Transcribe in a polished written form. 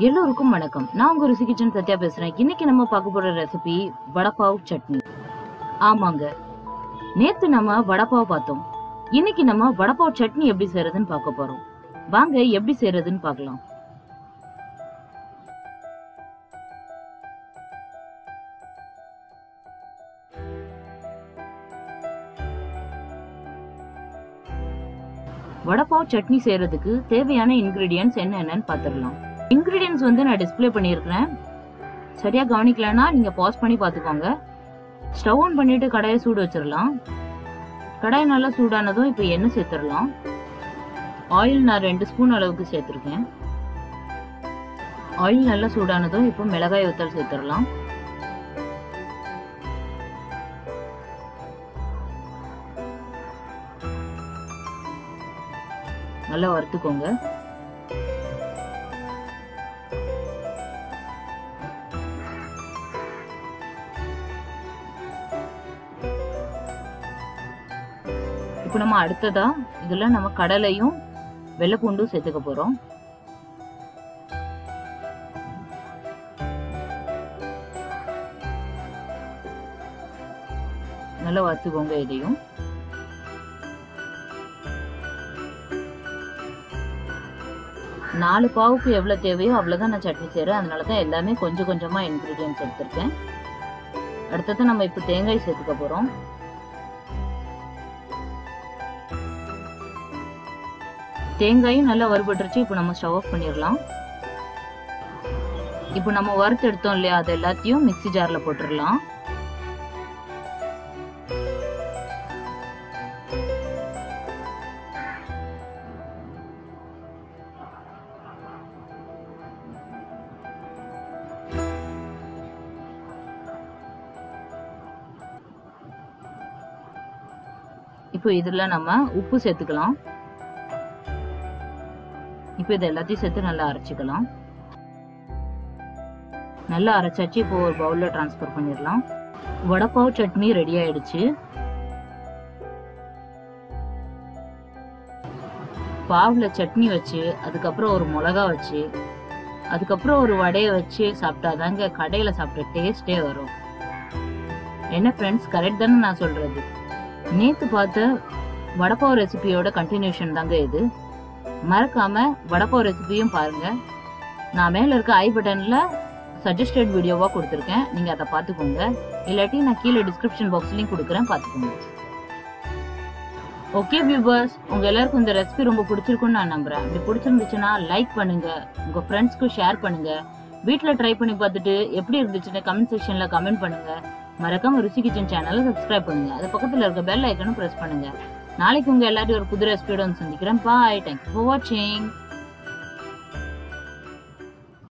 எல்லோருக்கும் வணக்கம். நான் உங்க ருசி கிச்சன் சத்யா பேசுறேன். இன்னைக்கு நம்ம பார்க்க போற ரெசிபி வடை பாவ் சட்னி. ஆமாங்க, நேத்து நம்ம வடை பாவ் பார்த்தோம். இன்னைக்கு நம்ம வடை பாவ் சட்னி எப்படி செய்யறதுன்னு பார்க்க போறோம். வாங்க எப்படி செய்யறதுன்னு பார்க்கலாம். வடை பாவ் சட்னி செய்யறதுக்கு தேவையான இன்கிரீடியன்ட்ஸ் என்னென்னு பார்த்துடலாம். இன்கிரீடியன்ட்ஸ் நான் டிஸ்பிளே பண்ணியிருக்கிறேன். சரியா கவனிக்கலன்னா நீங்க பாஸ் பண்ணி பார்த்துக்கோங்க. ஸ்டவ் ஆன் பண்ணிட்டு கடாயை சூடு வச்சிடலாம். கடாய் நல்லா சூடானதும் இப்போ எண்ணெய் சேர்த்துடலாம். ஆயில் நான் 2 ஸ்பூன் அளவுக்கு சேர்த்துருக்கேன். ஆயில் நல்லா சூடானதும் இப்போ மிளகாய் வத்தல் சேர்த்துடலாம். நல்லா வறுத்துக்கோங்க. இப்போ நம்ம அடுத்ததா இதுல நம்ம கடலையும் வெள்ளை பூண்டும் சேர்த்துக்க போறோம். நல்லா வறுத்துக்கோங்க. இதையும் நாலு பாவுக்கு எவ்வளவு தேவையோ அவ்வளவுதான் நான் சட்னி செய்யறேன். அதனாலதான் எல்லாமே கொஞ்சம் கொஞ்சமா இன்கிரீடியன்ஸ் எடுத்திருக்கேன். அடுத்தது நம்ம இப்ப தேங்காய் சேர்த்துக்க போறோம். தேங்காயும் நல்லா வறுபட்டுருச்சு. இப்போ நம்ம ஸ்டவ் ஆஃப் பண்ணிடலாம். இப்போ நம்ம வறுத்து எடுத்தோம் இல்லையா, அது எல்லாத்தையும் மிக்ஸி ஜார்ல போட்டுடலாம். இப்போ இதுல நம்ம உப்பு சேர்த்துக்கலாம். இப்போ இது எல்லாத்தையும் சேர்த்து நல்லா அரைச்சிக்கலாம். நல்லா அரைச்சாச்சு. இப்போ ஒரு பவுல்ல டிரான்ஸ்ஃபர் பண்ணிடலாம். வடை பாவ் சட்னி ரெடி ஆயிடுச்சு. பாவுல சட்னி வச்சு, அதுக்கப்புறம் ஒரு மிளகா வச்சு, அதுக்கப்புறம் ஒரு வடையை வச்சு சாப்பிட்டாதாங்க கடையில சாப்பிட்ட டேஸ்டே வரும். என்ன ஃப்ரெண்ட்ஸ், கரெக்ட் தானே நான் சொல்றது? நேத்து பார்த்த வடை பாவ் ரெசிபியோட கண்டினியூஷன் தாங்க இது. மறக்காம வடை பாவ் ரெசிபியும் பாருங்க. நான் மேல இருக்க ஐ பட்டன்ல சஜஸ்டட் வீடியோவா கொடுத்துருக்கேன். நீங்க அதை பாத்துக்கோங்க. இல்லாட்டி நான் கீழே டிஸ்கிரிப்ஷன் பாக்ஸ்லயும் கொடுக்குறேன், பாத்துக்கோங்க. ஓகே வியூவர்ஸ், உங்க எல்லாருக்கும் இந்த ரெசிபி ரொம்ப பிடிச்சிருக்கும்னு நான் நம்புறேன். அப்படி பிடிச்சிருந்துச்சுன்னா லைக் பண்ணுங்க, உங்க ஃப்ரெண்ட்ஸ்க்கு ஷேர் பண்ணுங்க. வீட்டுல ட்ரை பண்ணி பார்த்துட்டு எப்படி இருந்துச்சுன்னு கமெண்ட் செக்ஷன்ல கமெண்ட் பண்ணுங்க. மறக்காம ருசி கிச்சன் சேனலை சப்ஸ்கிரைப் பண்ணுங்க. அது பக்கத்துல இருக்க பெல் ஐக்கனும் பிரஸ் பண்ணுங்க. நாளைக்கு உங்க எல்லாரையும் ஒரு புது ரெசிபியோட சந்திக்கிறேன். பாய். தேங்க்யூ ஃபார் வாட்சிங்.